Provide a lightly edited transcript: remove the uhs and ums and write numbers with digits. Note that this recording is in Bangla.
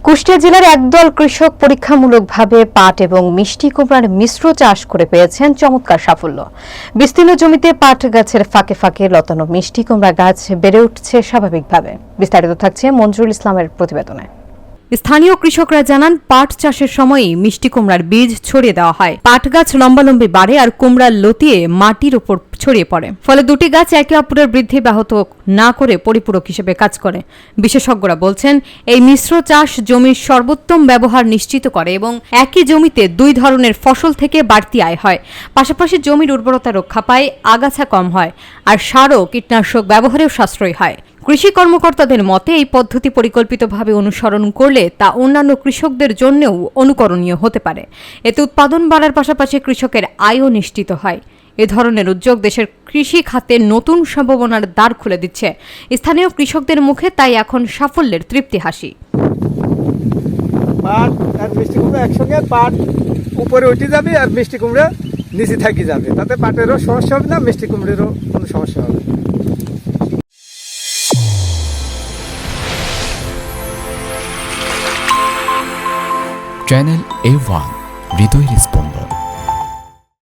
কুষ্টিয়া জেলার একদল কৃষক পরীক্ষামূলকভাবে পাট এবং মিষ্টি কুমড়ার মিশ্র চাষ করে পেয়েছেন চমৎকার সাফল্য। বিস্তীর্ণ জমিতে পাট গাছের ফাঁকে ফাঁকে লতানো মিষ্টি কুমড়া গাছ বেড়ে উঠছে স্বাভাবিকভাবে। বিস্তারিত থাকছে মঞ্জুরুল ইসলামের প্রতিবেদনে। স্থানীয় কৃষকরা জানান, পাট চাষের সময়ই মিষ্টি কুমড়ার বীজ ছড়িয়ে দেওয়া হয়। পাট গাছ লম্বালম্বি বাড়ে আর কুমড়া লতিয়ে মাটির উপর ছড়িয়ে পড়ে, ফলে দুটি গাছ একে অপরের বৃদ্ধি ব্যাহত না করে পরিপূরক হিসেবে কাজ করে। বিশেষজ্ঞরা বলছেন, এই মিশ্র চাষ জমির সর্বোত্তম ব্যবহার নিশ্চিত করে এবং একই জমিতে দুই ধরনের ফসল থেকে বাড়তি আয় হয়। পাশাপাশি জমির উর্বরতা রক্ষা পায়, আগাছা কম হয় আর সার ও কীটনাশক ব্যবহারেও সাশ্রয় হয়। কৃষি কর্মকর্তাদের মতে, এই পদ্ধতি পরিকল্পিতভাবে অনুসরণ করলে তা অন্যান্য কৃষকদের জন্যও অনুকরণীয় হতে পারে। এতে উৎপাদন বাড়ার পাশাপাশি কৃষকের আয়ও নিশ্চিত হয়। এ ধরনের উদ্যোগ দেশের কৃষি খাতে নতুন সম্ভাবনার দ্বার খুলে দিচ্ছে। স্থানীয় কৃষকদের মুখে তাই এখন সাফল্যের তৃপ্তি হাসি। পাট আর মিষ্টি কুমড়া একসঙ্গে, পাট উপরে উঠে যাবে আর মিষ্টি কুমড়া নিচে থাকি যাবে, তাতে পাটেরও সমস্যা হবে না, মিষ্টি কুমড়েরও কোনো সমস্যা হবে না। চ্যানেল A1 হৃদয়ের স্পন্দন।